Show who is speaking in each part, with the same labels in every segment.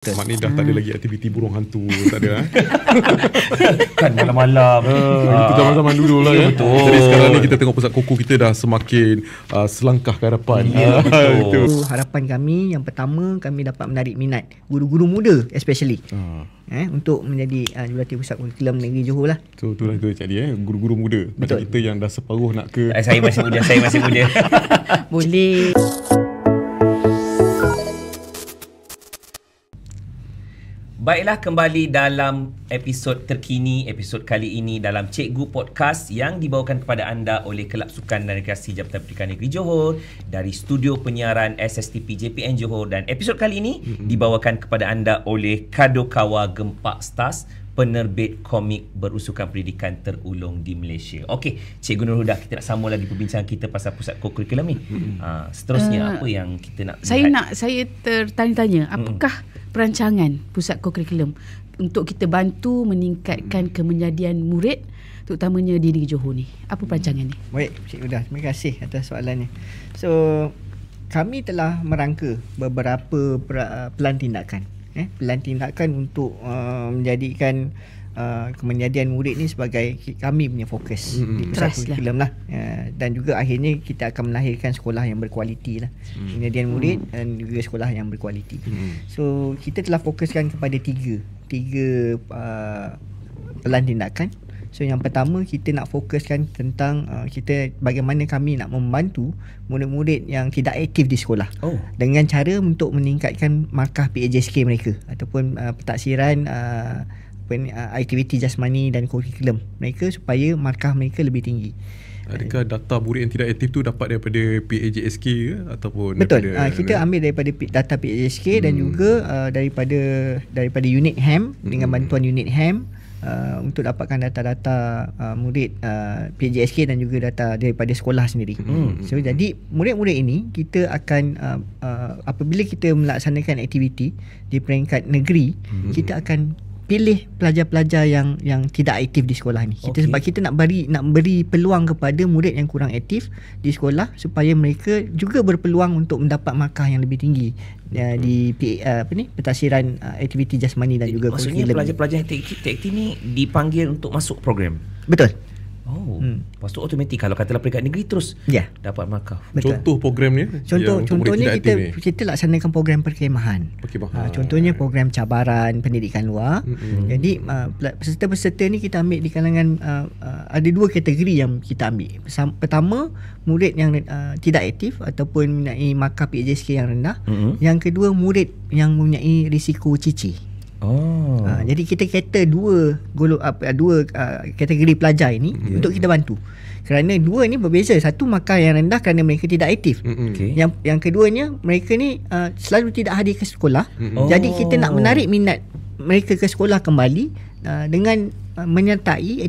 Speaker 1: Maknanya dah tak ada lagi aktiviti burung hantu. Tak ada
Speaker 2: Kan malam-malam
Speaker 1: itu zaman-zaman dulu lah ya.
Speaker 2: Betul.
Speaker 1: Jadi sekarang ni kita tengok Pusat Koko kita dah semakin selangkah ke hadapan.
Speaker 2: Betul.
Speaker 3: Harapan kami yang pertama, kami dapat menarik minat guru-guru muda especially untuk menjadi jurulatih Pusat Kurikulum Negeri Johor lah.
Speaker 1: So itulah tu jadi guru-guru muda. Macam kita yang dah separuh nak ke
Speaker 2: Saya masih muda
Speaker 3: Boleh.
Speaker 2: Baiklah, kembali dalam episod terkini, episod kali ini dalam Cikgu Podcast yang dibawakan kepada anda oleh Kelab Sukan dan Rekreasi Jabatan Pendidikan Negeri Johor dari studio penyiaran SSTP JPN Johor, dan episod kali ini dibawakan kepada anda oleh Kadokawa Gempak Stars, penerbit komik berusukan pendidikan terulung di Malaysia. Okey, Cikgu Nur Huda, kita nak sambung lagi perbincangan kita pasal pusat kurikulum ni. Seterusnya apa yang kita nak lihat?
Speaker 4: Saya tertanya-tanya, apakah perancangan pusat kurikulum untuk kita bantu meningkatkan kemenjadian murid terutamanya di Negeri Johor ni? Apa perancangan ni?
Speaker 3: Baik, Cik Huda, terima kasih atas soalannya. So, kami telah merangka beberapa pelan tindakan. Pelan tindakan untuk menjadikan kemenjadian murid ni sebagai kami punya fokus di pusat kurikulum lah. Dan juga akhirnya kita akan melahirkan sekolah yang berkualiti lah. Kemenjadian murid dan juga sekolah yang berkualiti. So kita telah fokuskan kepada tiga pelan tindakan. So yang pertama, kita nak fokuskan tentang kita bagaimana kami nak membantu murid-murid yang tidak aktif di sekolah dengan cara untuk meningkatkan markah PAJSK mereka ataupun pentaksiran aktiviti jasmani dan kurikulum mereka supaya markah mereka lebih tinggi.
Speaker 1: Adakah data murid yang tidak aktif tu dapat daripada PAJSK ke ataupun
Speaker 3: betul, kita ambil daripada data PAJSK dan juga daripada unit HAM dengan bantuan unit HAM untuk dapatkan data-data murid PAJSK dan juga data daripada sekolah sendiri. So jadi murid-murid ini kita akan apabila kita melaksanakan aktiviti di peringkat negeri, kita akan pilih pelajar-pelajar yang tidak aktif di sekolah ni. Sebab kita nak beri peluang kepada murid yang kurang aktif di sekolah supaya mereka juga berpeluang untuk mendapat markah yang lebih tinggi di pentaksiran aktiviti jasmani dan juga
Speaker 2: maksudnya
Speaker 3: kurikulum.
Speaker 2: Pelajar-pelajar yang aktif ni dipanggil untuk masuk program.
Speaker 3: Betul.
Speaker 2: Lepas tu automatik kalau katalah peringkat negeri terus dapat markah.
Speaker 3: Betul.
Speaker 1: Contoh programnya?
Speaker 3: Contohnya kita laksanakan program perkhemahan. Contohnya program cabaran pendidikan luar. Jadi peserta-peserta ni kita ambil di kalangan ada dua kategori yang kita ambil. Pertama, murid yang tidak aktif ataupun mempunyai markah PAJSK yang rendah. Yang kedua, murid yang mempunyai risiko cicir. Jadi kita cater dua kategori pelajar ini untuk kita bantu. Kerana dua ni berbeza. Satu, markah yang rendah kerana mereka tidak aktif. Yang keduanya, mereka ni selalu tidak hadir ke sekolah. Jadi kita nak menarik minat mereka ke sekolah kembali dengan menyertai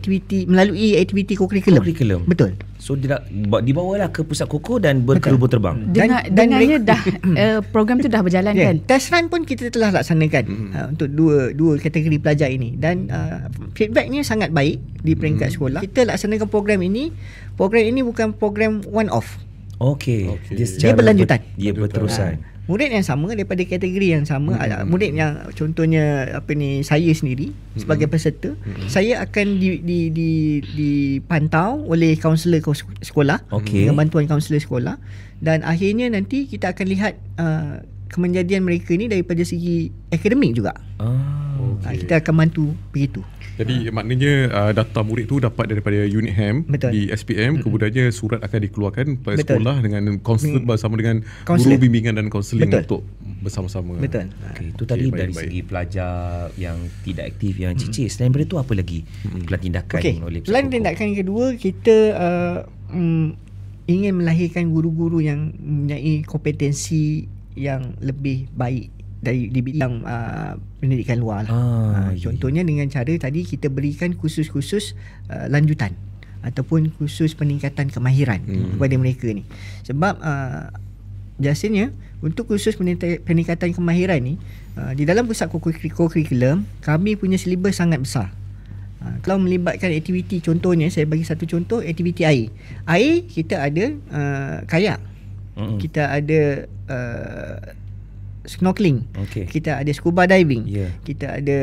Speaker 3: melalui aktiviti kurikulum. Betul.
Speaker 2: So dibawalah ke pusat koko dan berkerubun terbang.
Speaker 4: Dengannya dah program tu dah berjalan kan?
Speaker 3: Test run pun kita telah laksanakan untuk dua kategori pelajar ini dan feedbacknya sangat baik di peringkat sekolah. Kita laksanakan program ini. Program ini bukan program one off. Dia berlanjutan.
Speaker 2: Dia berterusan.
Speaker 3: Murid yang sama daripada kategori yang sama, murid yang contohnya saya sendiri sebagai peserta, saya akan dipantau oleh kaunselor sekolah dengan bantuan kaunselor sekolah, dan akhirnya nanti kita akan lihat kemenjadian mereka ni daripada segi akademik juga. Kita akan bantu begitu.
Speaker 1: Jadi maknanya data murid tu dapat daripada unit HAM di SPM, kemudiannya surat akan dikeluarkan pada sekolah dengan kaunselor bersama dengan guru bimbingan dan kaunseling untuk bersama-sama.
Speaker 3: Betul.
Speaker 2: Itu tadi dari segi pelajar yang tidak aktif, yang cicir. Selain daripada itu apa lagi pelan tindakan oleh pusat
Speaker 3: pelan tindakan yang kedua, kita ingin melahirkan guru-guru yang mempunyai kompetensi yang lebih baik di bidang pendidikan luar lah. Contohnya dengan cara tadi kita berikan khusus-khusus lanjutan ataupun khusus peningkatan kemahiran kepada mereka ni. Sebab biasanya untuk khusus peningkatan kemahiran ni di dalam pusat kurikulum kami punya silibus sangat besar. Kalau melibatkan aktiviti, contohnya saya bagi satu contoh, aktiviti air. Kita ada kayak, kita ada snorkeling. Kita ada scuba diving. Kita ada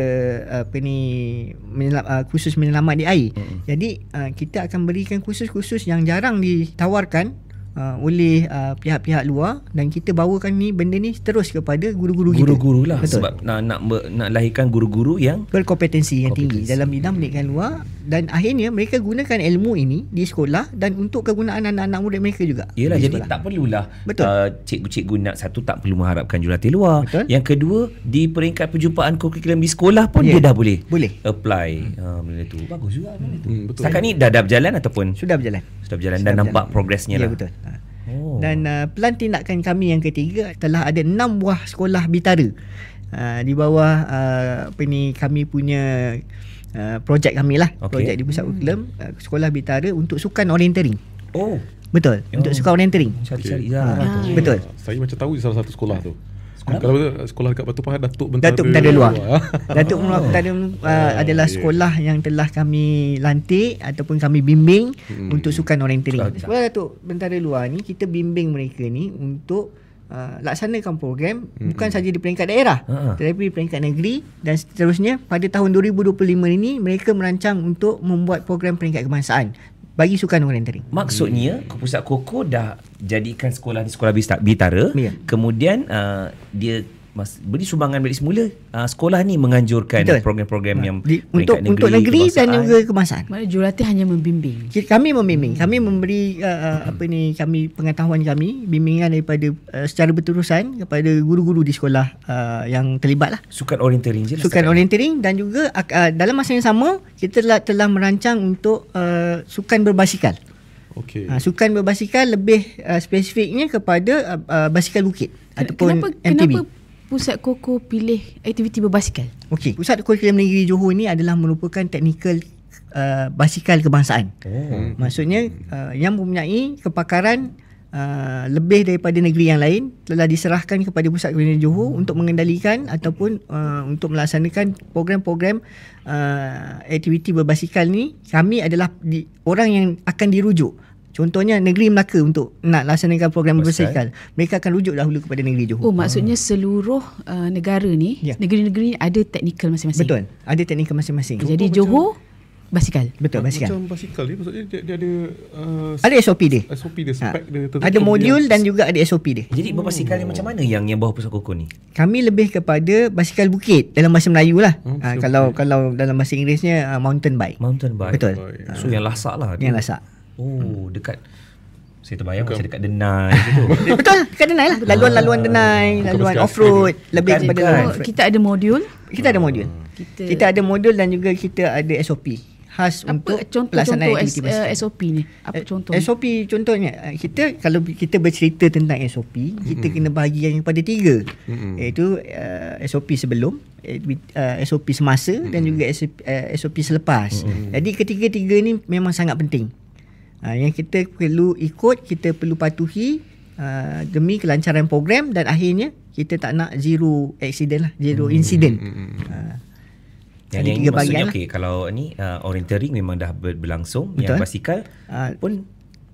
Speaker 3: khusus menyelamat di air. Jadi kita akan berikan kursus-kursus yang jarang ditawarkan oleh pihak-pihak luar, dan kita bawakan benda ni terus kepada guru-guru kita.
Speaker 2: Guru-guru lah. Betul. Sebab nak lahirkan guru-guru yang
Speaker 3: berkompetensi yang tinggi dalam bidang pendidikan luar, dan akhirnya mereka gunakan ilmu ini di sekolah dan untuk kegunaan anak-anak murid mereka juga.
Speaker 2: Yalah, jadi tak perlulah cikgu-cikgu nak, satu, tak perlu mengharapkan jurulatih luar. Betul. Yang kedua, di peringkat perjumpaan kurikulum di sekolah pun dia dah boleh apply benda tu. Bagus juga benda tu. Setakat ni dah berjalan ataupun
Speaker 3: sudah berjalan
Speaker 2: dan nampak progresnya lah.
Speaker 3: Betul. Dan pelan tindakan kami yang ketiga, telah ada 6 buah sekolah bitara di bawah kami punya projek kami lah. Projek di pusat kurikulum, sekolah bitara untuk sukan orienteering. Betul. Untuk sukan orienteering.
Speaker 2: Cari-cari
Speaker 3: betul.
Speaker 1: Saya macam tahu salah satu sekolah tu. Kalau sekolah dekat Batu Pahat, Datuk Bentara
Speaker 3: Luar. Datuk Bentara adalah sekolah yang telah kami lantik ataupun kami bimbing untuk sukan orienteering. Sekolah Datuk Bentara Luar ni, kita bimbing mereka ni untuk laksanakan program bukan saja di peringkat daerah, tetapi di peringkat negeri, dan seterusnya. Pada tahun 2025 ini mereka merancang untuk membuat program peringkat kebangsaan bagi sukan orienteering.
Speaker 2: Maksudnya Pusat Koko dah jadikan sekolah ni sekolah bitara. Kemudian dia beri sumbangan balik semula. Sekolah ni menganjurkan program-program yang
Speaker 3: untuk negeri dan juga kebangsaan.
Speaker 4: Maksudnya jurulatih hanya membimbing.
Speaker 3: Kami membimbing. Kami memberi kami pengetahuan kami, bimbingan daripada secara berterusan kepada guru-guru di sekolah yang terlibat lah.
Speaker 2: Sukan orienteering je.
Speaker 3: Sukan orienteering, dan juga dalam masa yang sama kita telah merancang untuk sukan berbasikal. Sukan berbasikal lebih spesifiknya kepada basikal bukit ataupun MTB.
Speaker 4: Kenapa Pusat Koko pilih aktiviti berbasikal?
Speaker 3: Pusat Kurikulum Negeri Johor ni adalah merupakan teknikal basikal kebangsaan. Maksudnya yang mempunyai kepakaran lebih daripada negeri yang lain telah diserahkan kepada Pusat Kurikulum Negeri Johor untuk mengendalikan ataupun untuk melaksanakan program-program aktiviti berbasikal ni. Kami adalah orang yang akan dirujuk. Contohnya Negeri Melaka untuk nak laksanakan program berbasikal, mereka akan rujuk dahulu kepada Negeri Johor.
Speaker 4: Maksudnya seluruh negara ni, negeri-negeri ni ada teknikal masing-masing.
Speaker 3: Betul, ada teknikal masing-masing.
Speaker 4: Jadi Johor basikal.
Speaker 3: Betul, basikal.
Speaker 1: Macam basikal ni, maksudnya dia ada
Speaker 3: ada SOP dia.
Speaker 1: Spek dia.
Speaker 3: Ada modul dan juga ada SOP dia.
Speaker 2: Jadi berbasikal yang macam mana yang bawah Pusat Koko ni?
Speaker 3: Kami lebih kepada basikal bukit dalam bahasa Melayu lah. Kalau dalam bahasa Inggerisnya mountain bike. Betul.
Speaker 2: So yang lasak lah.
Speaker 3: Yang lasak.
Speaker 2: Dekat, saya terbayang macam dekat Denai gitu.
Speaker 3: Betul, dekat Denai lah. Laluan-laluan Denai, laluan off-road, lebih daripada off-road.
Speaker 4: Kita ada modul.
Speaker 3: Kita ada modul dan juga kita ada SOP khas untuk pelaksanaan aktiviti basikal.
Speaker 4: SOP ni apa contoh?
Speaker 3: SOP contohnya, kalau kita bercerita tentang SOP, kita kena bahagikan kepada 3, iaitu SOP sebelum, SOP semasa dan juga SOP selepas. Jadi ketiga-tiga ni memang sangat penting. Yang kita perlu ikut, kita perlu patuhi demi kelancaran program, dan akhirnya kita tak nak zero accident lah, zero incident.
Speaker 2: Yang ini maksudnya kalau ni orienteering memang dah berlangsung. Betul. Yang basikal pun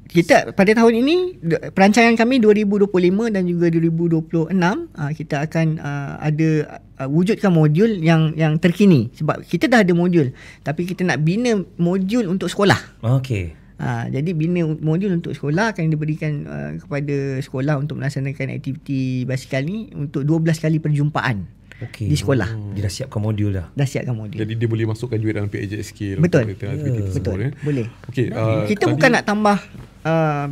Speaker 3: kita pada tahun ini, perancangan kami 2025 dan juga 2026, kita akan ada wujudkan modul yang terkini. Sebab kita dah ada modul, tapi kita nak bina modul untuk sekolah. Jadi bina modul untuk sekolah akan diberikan kepada sekolah untuk melaksanakan aktiviti basikal ni untuk 12 kali perjumpaan di sekolah.
Speaker 2: Dia dah siapkan modul dah.
Speaker 1: Jadi dia boleh masukkan duit dalam PAJSK.
Speaker 3: Betul. Boleh. Kita bukan nak tambah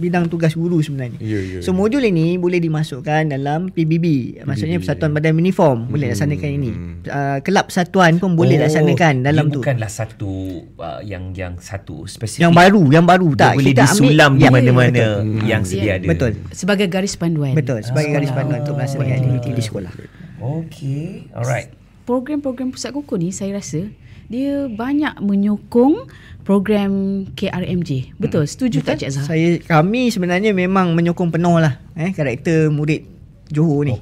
Speaker 3: bidang tugas guru sebenarnya. So modul ini boleh dimasukkan dalam PBB. Maksudnya Persatuan Badan Uniform boleh laksanakan ini. Kelab persatuan pun boleh laksanakan dalam tu.
Speaker 2: Bukanlah satu yang satu spesifik.
Speaker 3: Yang baru tak.
Speaker 2: Boleh disulam di mana-mana yang sedia ada.
Speaker 3: Betul.
Speaker 4: Sebagai garis panduan.
Speaker 3: Sebagai garis panduan untuk melaksanakan aktiviti di sekolah.
Speaker 2: Alright.
Speaker 4: Program-program Pusat Koko ni saya rasa dia banyak menyokong program KRMJ. Betul? Setuju tak Cik Zah?
Speaker 3: Kami sebenarnya memang menyokong penuh lah karakter murid Johor ni.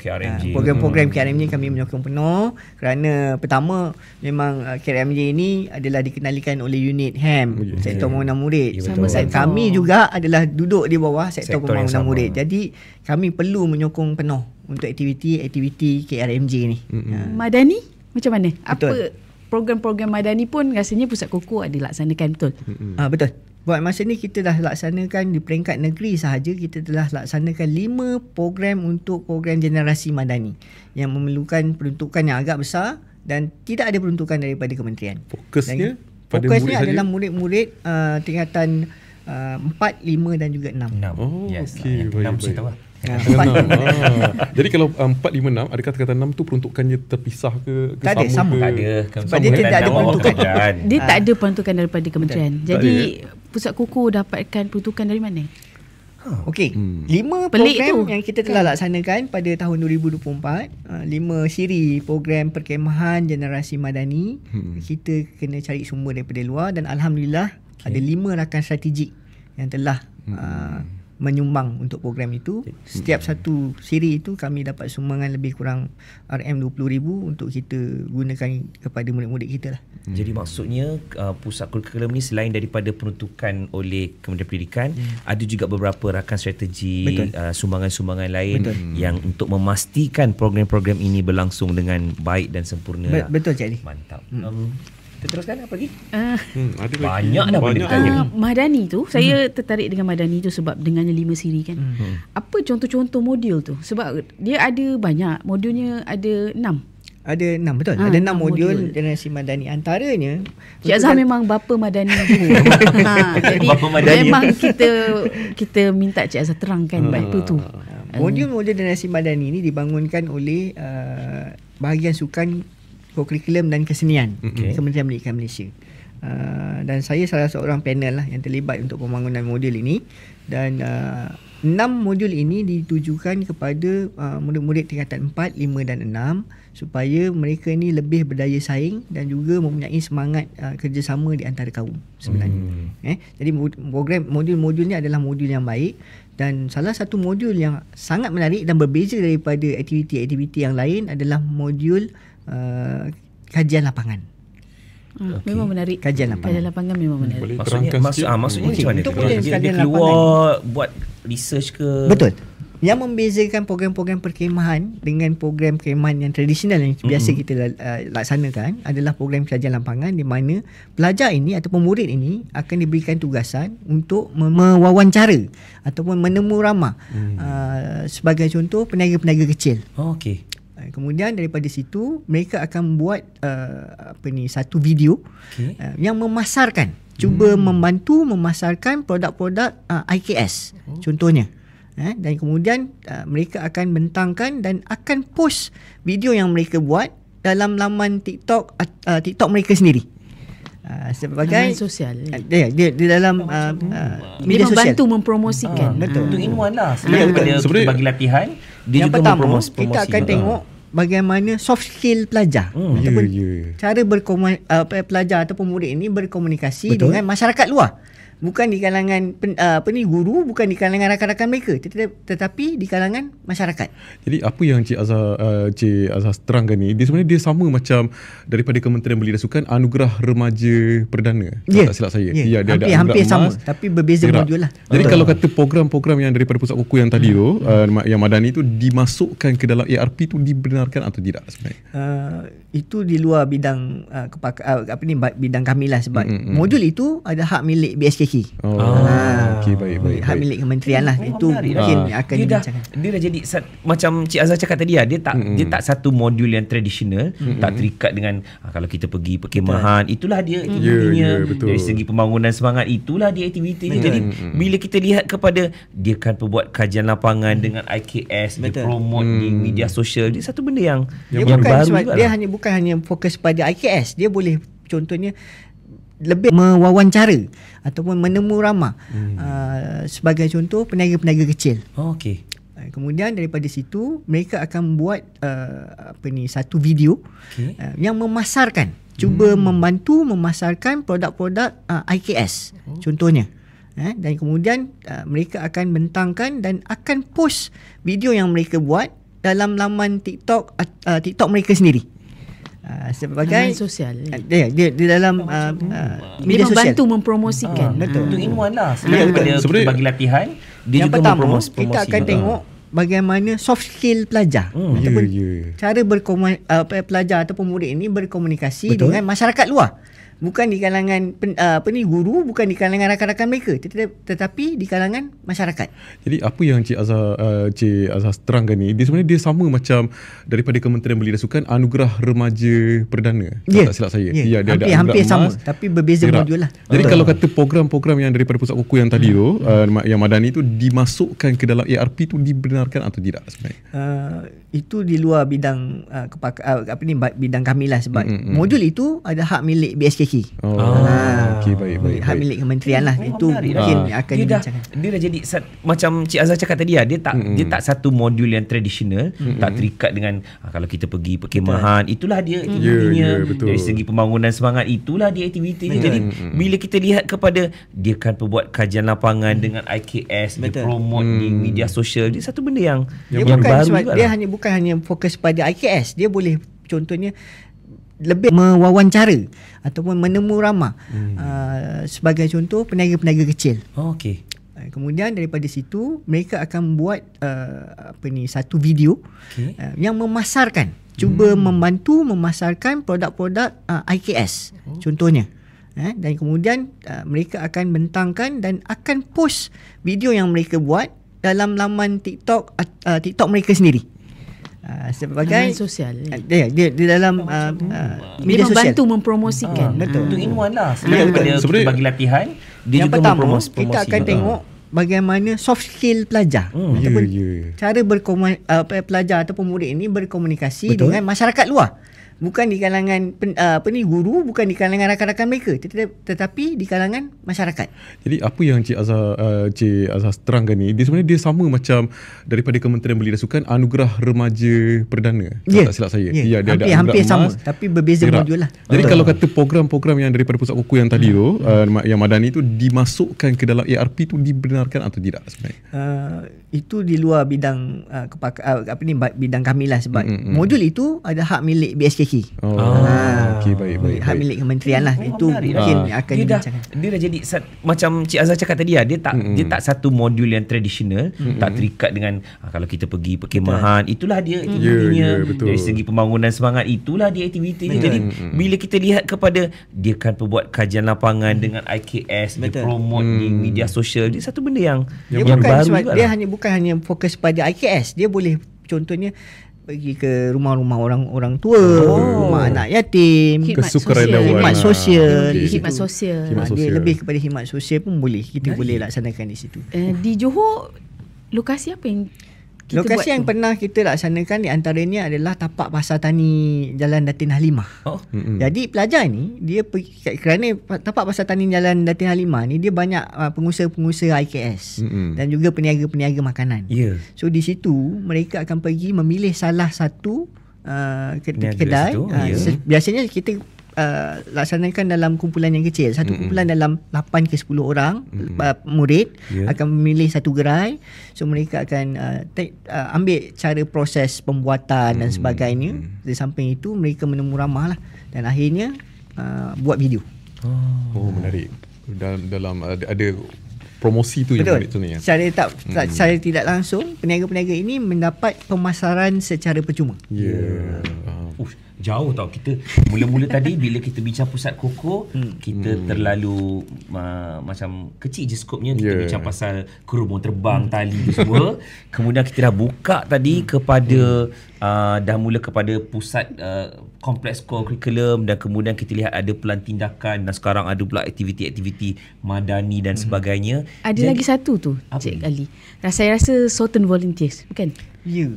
Speaker 3: Program-program
Speaker 2: KRMJ
Speaker 3: ni kami menyokong penuh kerana pertama memang KRMJ ni adalah dikenalikan oleh unit HAM, sektor pembangunan murid. Dan kami juga adalah duduk di bawah sektor pembangunan murid. Jadi kami perlu menyokong penuh untuk aktiviti KRMJ ni.
Speaker 4: Madani macam mana?
Speaker 3: Betul.
Speaker 4: Apa program-program Madani pun rasanya Pusat Kukuh ada laksanakan, betul?
Speaker 3: Betul. Buat masa ni kita dah laksanakan di peringkat negeri sahaja, kita telah laksanakan 5 program untuk program generasi madani yang memerlukan peruntukan yang agak besar dan tidak ada peruntukan daripada kementerian.
Speaker 1: Fokusnya
Speaker 3: adalah murid-murid tingkatan 4, 5 dan juga 6.
Speaker 2: Yes.
Speaker 1: Okey,
Speaker 2: 6 saya tahu lah.
Speaker 1: Jadi kalau 4, 5, 6, adakah kata 6 tu peruntukannya terpisah ke
Speaker 3: tak ada, sama.
Speaker 2: Tak ada.
Speaker 3: Sebab dia tidak ada peruntukan.
Speaker 4: Dia tak ada peruntukan daripada kementerian. Jadi Pusat Kukuh dapatkan peruntukan dari mana?
Speaker 3: Okey, 5 program yang kita telah laksanakan pada tahun 2024, 5 siri program perkemahan generasi madani. Kita kena cari sumber daripada luar dan alhamdulillah ada 5 rakan strategik yang telah menyumbang untuk program itu. Setiap satu siri itu kami dapat sumbangan lebih kurang RM20,000 untuk kita gunakan kepada murid-murid kita lah.
Speaker 2: Jadi maksudnya pusat kurikulum ni selain daripada peruntukan oleh Kementerian Pendidikan, ada juga beberapa rakan strategi, sumbangan-sumbangan lain yang untuk memastikan program-program ini berlangsung dengan baik dan sempurna.
Speaker 3: Betul, Cik Ali.
Speaker 2: Mantap. Kita teruskan apa lagi?
Speaker 1: Ada
Speaker 2: banyak dah boleh
Speaker 1: tanya.
Speaker 4: Madani tu, saya tertarik dengan Madani tu sebab dengannya 5 siri kan. Apa contoh-contoh modul tu? Sebab dia ada banyak, modulnya ada 6.
Speaker 3: Ada 6, betul. Ada 6 modul generasi madani. Antaranya
Speaker 4: Cik Azhar memang bapa madani dulu. Jadi memang kita minta Cik Azhar terangkan bab tu.
Speaker 3: Modul-modul generasi madani ni dibangunkan oleh bahagian sukan kurikulum dan kesenian Kementerian Pendidikan Malaysia. Dan saya salah seorang panel lah yang terlibat untuk pembangunan modul ini. Dan 6 modul ini ditujukan kepada murid-murid tingkatan 4, 5 dan 6 supaya mereka ni lebih berdaya saing dan juga mempunyai semangat kerjasama di antara kaum sebenarnya. Jadi modul-modul ni adalah modul yang baik dan salah satu modul yang sangat menarik dan berbeza daripada aktiviti-aktiviti yang lain adalah modul kajian lapangan.
Speaker 4: Memang menarik.
Speaker 3: Kajian lapangan
Speaker 4: memang menarik.
Speaker 2: Maksudnya macam mana dia keluar buat research ke?
Speaker 3: Betul. Yang membezakan program-program perkemahan dengan program perkemahan yang tradisional yang biasa kita laksanakan adalah program kajian lapangan di mana pelajar ini ataupun murid ini akan diberikan tugasan untuk mewawancara ataupun menemu ramah. Sebagai contoh peniaga-peniaga kecil.
Speaker 2: Okey.
Speaker 3: Kemudian daripada situ mereka akan buat satu video yang memasarkan, cuba membantu memasarkan produk-produk IKS contohnya. Dan kemudian mereka akan bentangkan dan akan post video yang mereka buat dalam laman TikTok mereka sendiri. Sebagai
Speaker 4: sosial.
Speaker 3: Dia dalam media sosial.
Speaker 4: Membantu mempromosikan.
Speaker 3: Betul.
Speaker 2: 2 in 1 lah. Sebenarnya bagi latihan, dia
Speaker 3: yang
Speaker 2: juga
Speaker 3: pertama kita akan tengok bagaimana soft skill pelajar ataupun cara pelajar ataupun murid ini berkomunikasi dengan masyarakat luar. Bukan di kalangan guru, bukan di kalangan rakan-rakan mereka, tetapi di kalangan masyarakat.
Speaker 1: Jadi apa yang Cik Azhar terangkan ni, dia sebenarnya dia sama macam daripada Kementerian Belia dan Sukan, Anugerah Remaja Perdana. Tak silap saya.
Speaker 3: Dia hampir sama tapi berbeza modul lah.
Speaker 1: Jadi kalau kata program-program yang daripada Pusat Kukuh yang tadi tu, yang madani tu dimasukkan ke dalam ARP tu dibenarkan atau tidak sebenarnya?
Speaker 3: Itu di luar bidang bidang kami lah sebab modul itu ada hak milik BSKK.
Speaker 1: Okey, baik.
Speaker 3: Hak milik kementerian lah. Itu mungkin akan dibincangkan.
Speaker 2: Dia dah jadi macam Cik Azhar cakap tadi dia tak satu modul yang tradisional, tak terikat dengan kalau kita pergi perkemahan, itulah dia aktivitinya. Dari segi pembangunan semangat, itulah dia aktivitinya. Jadi bila kita lihat kepada dia kan buat kajian lapangan dengan IKS, dia promote di media sosial, dia satu benda yang baru juga.
Speaker 3: Dia bukan hanya fokus pada IKS, dia boleh contohnya lebih mewawancara ataupun menemu ramah. Sebagai contoh peniaga-peniaga kecil.
Speaker 2: Okey.
Speaker 3: Kemudian daripada situ mereka akan buat satu video yang memasarkan, cuba membantu memasarkan produk-produk IKS contohnya. Dan kemudian mereka akan bentangkan dan akan post video yang mereka buat dalam laman TikTok mereka sendiri. Sebagai
Speaker 4: laman sosial.
Speaker 3: Dia dalam media sosial.
Speaker 4: Bantu mempromosikan.
Speaker 3: Betul.
Speaker 2: Two in one lah. Daripada kita bagi latihan, dia
Speaker 3: yang
Speaker 2: juga
Speaker 3: pertama, kita akan tengok bagaimana soft skill pelajar ataupun cara pelajar ataupun murid ini berkomunikasi dengan masyarakat luar. Bukan di kalangan guru, bukan di kalangan rakan-rakan mereka, tetapi di kalangan masyarakat.
Speaker 1: Jadi apa yang Cik Azhar terangkan ni, dia sebenarnya dia sama macam daripada Kementerian Belia dan Sukan, Anugerah Remaja Perdana. Tak silap saya.
Speaker 3: Dia hampir sama, tapi berbeza modul lah.
Speaker 1: Jadi kalau kata program-program yang daripada Pusat Kuku yang tadi tu, yang Madani tu dimasukkan ke dalam ARP tu, dibenarkan atau tidak sebenarnya?
Speaker 3: Itu di luar bidang bidang kami lah, sebab modul itu ada hak milik BSKK.
Speaker 1: Okey, baik.
Speaker 3: Hak milik kementerian lah. Itu mungkin akan dibincangkan.
Speaker 2: Dia dah jadi macam Cik Azhar cakap tadi, dia tak satu modul yang tradisional, tak terikat dengan kalau kita pergi perkemahan, itulah dia aktivitinya. Dari segi pembangunan semangat, itulah dia aktivitinya. Jadi bila kita lihat kepada dia kan perbuat kajian lapangan dengan IKS, dia promote di media sosial, dia satu benda yang baru juga.
Speaker 3: Dia bukan hanya fokus pada IKS, dia boleh contohnya lebih mewawancara ataupun menemu ramah. Sebagai contoh, peniaga-peniaga kecil.
Speaker 2: Okey.
Speaker 3: Kemudian daripada situ mereka akan buat satu video yang memasarkan, cuba membantu memasarkan produk-produk IKS contohnya. Dan kemudian mereka akan bentangkan dan akan post video yang mereka buat dalam laman TikTok mereka sendiri. Sebagai
Speaker 4: laman sosial.
Speaker 3: Dia dalam media sosial.
Speaker 4: Bantu mempromosikan.
Speaker 3: Betul.
Speaker 2: Two in one lah. Daripada kita bagi latihan, dia
Speaker 3: yang
Speaker 2: juga
Speaker 3: pertama,
Speaker 2: mempromosi.
Speaker 3: kita akan tengok bagaimana soft skill pelajar ataupun cara pelajar ataupun murid ini berkomunikasi dengan masyarakat luar. Bukan di kalangan guru, bukan di kalangan rakan-rakan mereka, tetapi di kalangan masyarakat.
Speaker 1: Jadi apa yang Cik Azhar terangkan ni, dia sebenarnya dia sama macam daripada Kementerian Belia dan Sukan, Anugerah Remaja Perdana. Tak silap saya. Dia
Speaker 3: hampir sama, tapi berbeza modul lah.
Speaker 1: Jadi kalau kata program-program yang daripada Pusat Kuku yang tadi tu, yang Madani tu, dimasukkan ke dalam ARP tu, dibenarkan atau tidak sebenarnya?
Speaker 3: Itu di luar bidang bidang kami lah, sebab modul itu ada hak milik BSKK.
Speaker 1: Okey, baik.
Speaker 3: Hak milik kementerian lah. Itu mungkin akan dibincangkan.
Speaker 2: Dia dah jadi macam Cik Azhar cakap tadi, dia tak satu modul yang tradisional, tak terikat dengan kalau kita pergi perkemahan, itulah dia aktivitinya. Dari segi pembangunan semangat, itulah dia aktivitinya. Jadi bila kita lihat kepada dia kan perbuat kajian lapangan dengan IKS, dia promote di media sosial, dia satu benda yang baru juga.
Speaker 3: Dia bukan hanya fokus pada IKS, dia boleh contohnya pergi ke rumah-rumah orang tua, rumah anak yatim, khidmat sosial. Dia lebih kepada khidmat sosial pun boleh, kita boleh laksanakan di situ.
Speaker 4: Di Johor, lokasi apa yang kita
Speaker 3: lokasi yang pernah kita laksanakan di antaranya adalah tapak pasar tani Jalan Datin Halimah. Jadi pelajar ni, dia kerana tapak pasar tani Jalan Datin Halimah ni, dia banyak pengusaha-pengusaha IKS dan juga peniaga-peniaga makanan. So di situ mereka akan pergi memilih salah satu kedai. Biasanya kita laksanakan dalam kumpulan yang kecil. Satu kumpulan dalam 8 ke 10 orang murid akan memilih satu gerai. So mereka akan ambil cara proses pembuatan dan sebagainya. Di samping itu mereka menemu ramah lah, dan akhirnya buat video.
Speaker 1: Menarik. Dalam ada promosi tu.
Speaker 3: Betul.
Speaker 1: Yang
Speaker 3: secara tidak langsung, peniaga-peniaga ini mendapat pemasaran secara percuma.
Speaker 2: Jauh tau kita. Mula-mula tadi bila kita bincang pusat koko, kita terlalu macam kecil je skopnya. Kita bincang pasal kerumung terbang, tali tu semua. Kemudian kita dah buka tadi kepada dah mula kepada pusat kompleks core curriculum, dan kemudian kita lihat ada pelan tindakan, dan sekarang ada pula aktiviti-aktiviti madani dan sebagainya.
Speaker 4: Ada lagi satu tu, Cik Ali. Saya rasa Sultan Volunteers, bukan?
Speaker 3: Ya,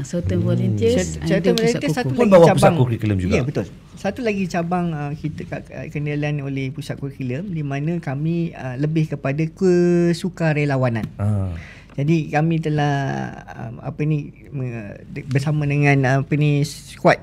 Speaker 4: Sultan Volunteers
Speaker 3: ada pusat
Speaker 2: satu lagi cabang pusat kurikulum juga.
Speaker 3: Ya, betul. Satu lagi cabang kita kendalian oleh pusat kurikulum, di mana kami lebih kepada kesukarelawanan. Jadi kami telah bersama dengan skuad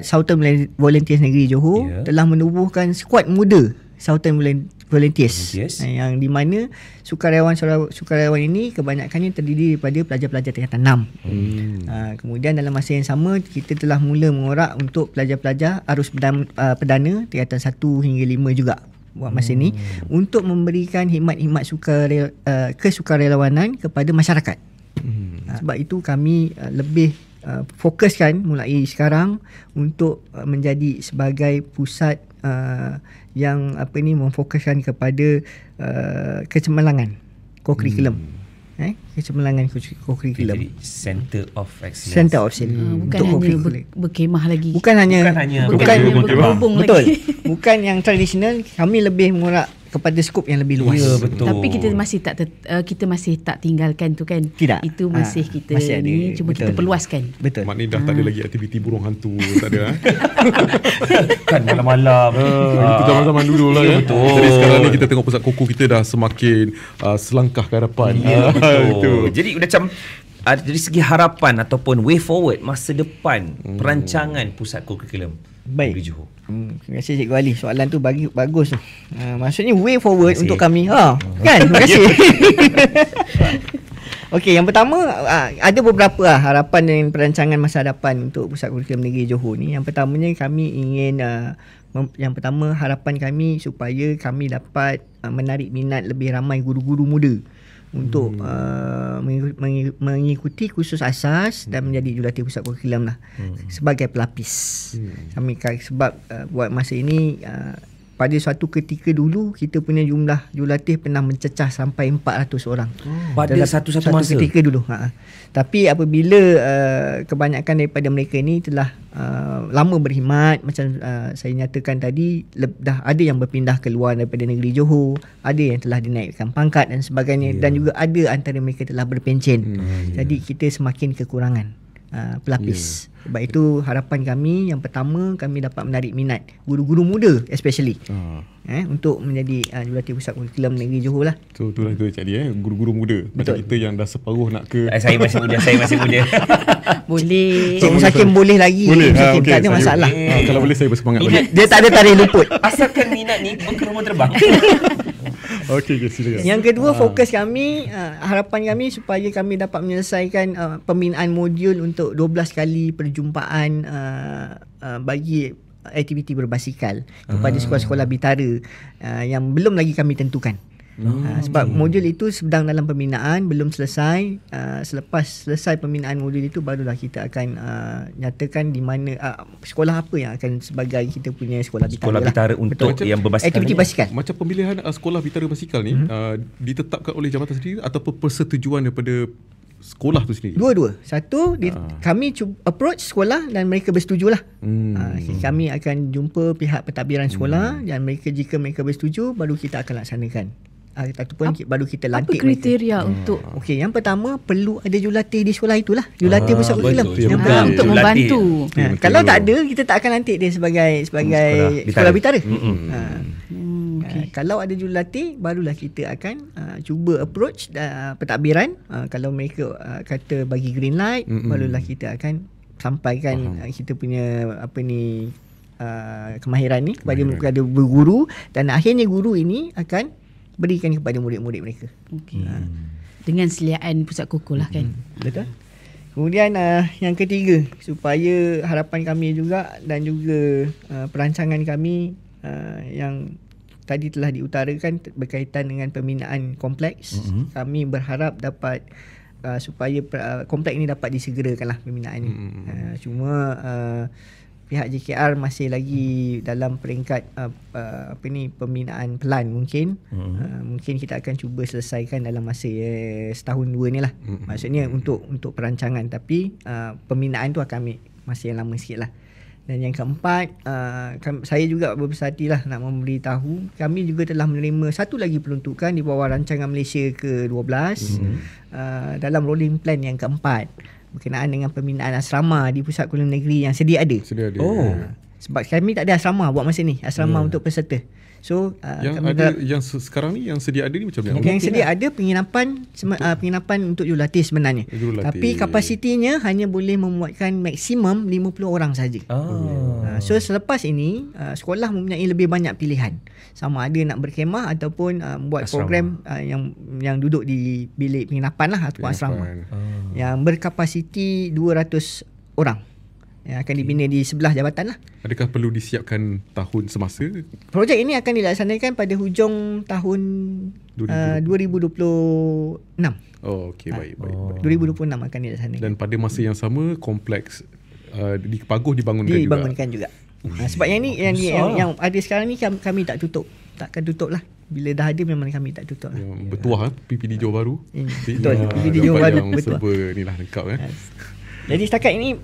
Speaker 3: Sultan Volunteers Negeri Johor telah menubuhkan skuad muda Southern Volunteers. Yang di mana sukarelawan ini kebanyakannya terdiri daripada pelajar-pelajar tingkatan 6. Kemudian dalam masa yang sama kita telah mula mengorak untuk pelajar-pelajar arus perdana tingkatan 1 hingga 5 juga buat masa ini untuk memberikan khidmat-khidmat kesukarelawanan kepada masyarakat. Sebab itu kami lebih fokuskan mulai sekarang untuk menjadi sebagai pusat yang memfokuskan kepada kecemerlangan co-curriculum. Kecemerlangan co-curriculum.
Speaker 2: Center of Excellence.
Speaker 3: Center of Excellence.
Speaker 4: Bukan hanya berkemah lagi.
Speaker 3: Bukan hanya
Speaker 4: berhubung
Speaker 3: betul.
Speaker 4: lagi.
Speaker 3: Bukan yang tradisional, kami lebih mengorak kepada skop yang lebih luas.
Speaker 2: Ya, betul.
Speaker 4: Tapi kita masih tak tinggalkan tu kan.
Speaker 3: Tidak.
Speaker 4: Itu masih kita
Speaker 3: masih ada.
Speaker 4: ni cuma
Speaker 3: Betul.
Speaker 4: kita perluaskan.
Speaker 3: Betul.
Speaker 1: Maknanya dah tak ada lagi aktiviti burung hantu, tak ada.
Speaker 2: Kan malam-malam.
Speaker 1: Itu zaman-zaman dulu lah.
Speaker 2: Betul.
Speaker 1: Jadi sekarang ni kita tengok pusat koko kita dah semakin selangkah ke hadapan.
Speaker 2: Betul. Jadi macam dari segi harapan ataupun way forward masa depan perancangan pusat co-curriculum
Speaker 3: Baik.
Speaker 2: Negeri Johor.
Speaker 3: Terima kasih Cikgu Ali. Soalan tu bagus tu. Maksudnya way forward untuk kami. Kan? Terima kasih. Okey, yang pertama ada beberapa harapan dan perancangan masa hadapan untuk Pusat Kurikulum Negeri Johor ni. Yang pertamanya kami ingin harapan kami supaya kami dapat menarik minat lebih ramai guru-guru muda untuk mengikuti kursus asas dan menjadi jurulatih pusat kurikulum lah sebagai pelapis. Kami sebab buat masa ini pada suatu ketika dulu kita punya jumlah jurulatih pernah mencecah sampai 400 orang.
Speaker 2: Pada satu masa
Speaker 3: ketika dulu. Tapi apabila kebanyakan daripada mereka ini telah lama berkhidmat, macam saya nyatakan tadi, dah ada yang berpindah keluar daripada negeri Johor, ada yang telah dinaikkan pangkat dan sebagainya, dan juga ada antara mereka telah berpencen. Jadi kita semakin kekurangan pelapis. Sebab itu harapan kami yang pertama, kami dapat menarik minat guru-guru muda especially untuk menjadi jurulatih pusat kurikulum negeri Johor lah.
Speaker 1: So itulah tu Cik Ali, guru-guru muda. Macam kita yang dah separuh nak ke
Speaker 2: Saya masih muda.
Speaker 4: Boleh.
Speaker 3: Cikgu Sakim boleh lagi.
Speaker 1: Boleh.
Speaker 3: Okay, tak ada masalah.
Speaker 1: Kalau boleh saya bersemangat balik.
Speaker 3: Dia tak ada tarikh luput.
Speaker 2: Asalkan minat ni berkerumun terbang.
Speaker 1: Okey, silakan.
Speaker 3: Yang kedua, fokus kami, harapan kami supaya kami dapat menyelesaikan pembinaan modul untuk 12 kali perjumpaan bagi aktiviti berbasikal kepada sekolah-sekolah bitara yang belum lagi kami tentukan. Sebab modul itu sedang dalam pembinaan, belum selesai. Selepas selesai pembinaan modul itu, barulah kita akan nyatakan di mana sekolah apa yang akan sebagai kita punya sekolah bitara.
Speaker 2: Sekolah bitara untuk yang berbasikal.
Speaker 3: Aktiviti basikal.
Speaker 1: Macam pemilihan sekolah bitara basikal ni ditetapkan oleh jabatan sendiri ataupun persetujuan daripada sekolah tu sendiri?
Speaker 3: Dua-dua. Satu, kami approach sekolah dan mereka bersetujulah. Kami akan jumpa pihak pentadbiran sekolah dan jika mereka bersetuju, baru kita akan laksanakan. Ataupun baru kita lantik.
Speaker 4: Apa kriteria untuk?
Speaker 3: Okey, yang pertama perlu ada jurulatih di sekolah itulah. Jurulatih pusat kurikulum.
Speaker 4: Untuk membantu.
Speaker 3: Kalau tak ada, kita tak akan lantik dia sebagai sekolah bitara. Kalau ada jurulatih, barulah kita akan cuba approach pentadbiran. Kalau mereka kata bagi green light, barulah kita akan sampaikan kita punya kemahiran ni kepada guru, dan akhirnya guru ini akan berikan kepada murid-murid mereka.
Speaker 4: Dengan seliaan pusat kukuh lah kan.
Speaker 3: Betul. Kemudian yang ketiga, supaya harapan kami juga dan juga perancangan kami yang tadi telah diutarakan berkaitan dengan pembinaan kompleks. Kami berharap dapat supaya kompleks ini dapat disegerakanlah pembinaan ini. Cuma pihak JKR masih lagi dalam peringkat pembinaan pelan mungkin. Mungkin kita akan cuba selesaikan dalam masa setahun dua ni lah. Maksudnya untuk perancangan, tapi pembinaan tu akan ambil masa yang lama sikit lah. Dan yang keempat, saya juga berbesar hati lah nak memberitahu, kami juga telah menerima satu lagi peruntukan di bawah rancangan Malaysia ke-12 dalam rolling plan yang keempat berkenaan dengan pembinaan asrama di pusat kurikulum negeri yang sedia ada. Sebab kami tak ada asrama buat masa ni, asrama untuk peserta. So
Speaker 1: yang ada yang sekarang ni yang sedia ada ni macam mana?
Speaker 3: Yang sedia ada penginapan untuk jurulatih sebenarnya. Tapi kapasitinya hanya boleh memuatkan maksimum 50 orang saja. So selepas ini sekolah mempunyai lebih banyak pilihan. Sama ada nak berkemah ataupun buat asrama. Program yang duduk di bilik penginapan lah ataupun asrama. Yang berkapasiti 200 orang. Yang akan dibina di sebelah jabatan lah.
Speaker 1: Adakah perlu disiapkan tahun semasa?
Speaker 3: Projek ini akan dilaksanakan pada hujung tahun 2026.
Speaker 1: Oh, okey, baik.
Speaker 3: 2026 akan dilaksanakan.
Speaker 1: Dan pada masa yang sama kompleks di Paguh dibangunkan
Speaker 3: juga. Sebab yang ni yang ada sekarang ni kami tak tutup. Takkan tutup lah. Bila dah ada memang kami tak tutup lah.
Speaker 1: Bertuah PPD Johor Bahru.
Speaker 3: Betul. PPD Johor Bahru
Speaker 1: betul. Serba ni lah lengkap
Speaker 3: Jadi setakat ini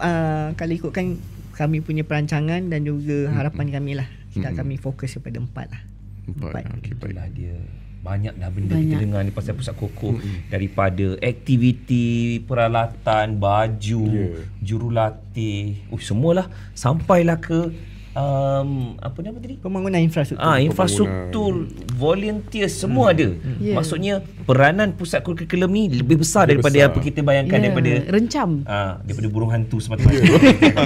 Speaker 3: kalau ikutkan kami punya perancangan dan juga harapan kami lah, kita kami fokus kepada 4 lah.
Speaker 2: 4. Okay, baiklah dia. Banyak dah benda kita dengar ni pasal Pusat Koko. Daripada aktiviti, peralatan, baju, jurulatih, semualah sampailah ke apa nama tadi?
Speaker 3: Pembangunan infrastruktur.
Speaker 2: Infrastruktur, volunteer semua ada. Maksudnya peranan pusat kurikulum ni lebih besar daripada apa kita bayangkan daripada daripada burung hantu semata-mata.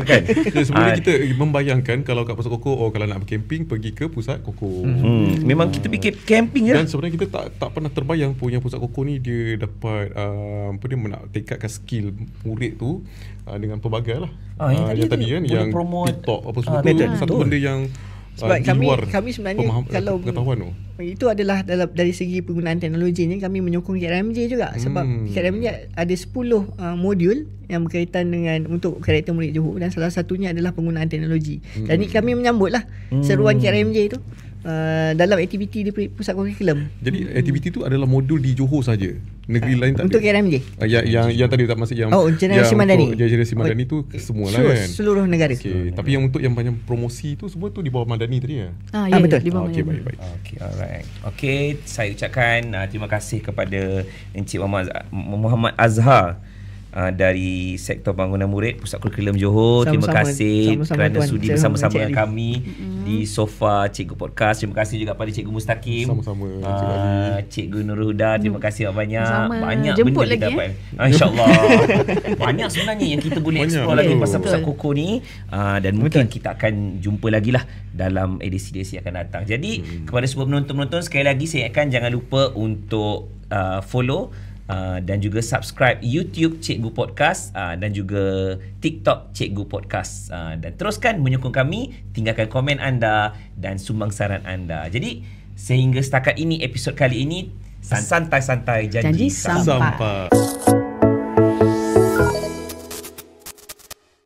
Speaker 1: Kan? Sebenarnya kita membayangkan kalau kat Pusat Koko kalau nak bercamping pergi ke Pusat Koko.
Speaker 2: Memang kita fikir camping je.
Speaker 1: Dan sebenarnya kita tak pernah terbayang pun yang Pusat Koko ni dia dapat dia nak tingkatkan skill murid tu dengan pelbagai lah. Yang tadi kan yang TikTok apa semua tu satu benda yang
Speaker 3: sebab kami sebenarnya kalau pengetahuan tu itu adalah dari segi penggunaan teknologinya kami menyokong KRMJ juga. Sebab KRMJ ada 10 modul yang berkaitan dengan untuk karakter murid Johor dan salah satunya adalah penggunaan teknologi. Jadi kami menyambutlah seruan KRMJ itu dalam aktiviti di pusat kurikulum.
Speaker 1: Jadi aktiviti tu adalah modul di Johor saja. Negeri lain tak
Speaker 3: untuk
Speaker 1: ada.
Speaker 3: Untuk KRMJ.
Speaker 1: Yang tadi tak masuk yang
Speaker 3: generasi Madani.
Speaker 1: Generasi Madani tu semualah kan.
Speaker 3: Seluruh negara.
Speaker 1: Tapi yang untuk yang banyak promosi tu semua tu di bawah Madani tadi ya.
Speaker 3: Betul.
Speaker 1: Okey, baik.
Speaker 2: Okey, alright. Okey, saya ucapkan terima kasih kepada Encik Muhammad Azhar dari Sektor Bangunan Murid Pusat Kurikulum Johor. Terima kasih kerana sudi bersama-sama dengan kami di sofa Cikgu Podcast. Terima kasih juga pada Cikgu Mustaqim.
Speaker 1: Sama-sama
Speaker 2: Cikgu Nurul Huda. Terima kasih banyak. Banyak
Speaker 4: jemput
Speaker 2: benda
Speaker 4: lagi,
Speaker 2: kita dapat. InsyaAllah. Banyak sebenarnya yang kita boleh explore lagi pasal Pusat Koko ni. Dan mungkin kita akan jumpa lagi lah dalam edisi-edisi akan datang. Jadi kepada semua penonton-penonton, sekali lagi saya akan jangan lupa untuk follow dan juga subscribe YouTube Cikgu Podcast dan juga TikTok Cikgu Podcast, dan teruskan menyokong kami, tinggalkan komen anda dan sumbang saran anda. Jadi sehingga setakat ini episod kali ini santai-santai janji sampai.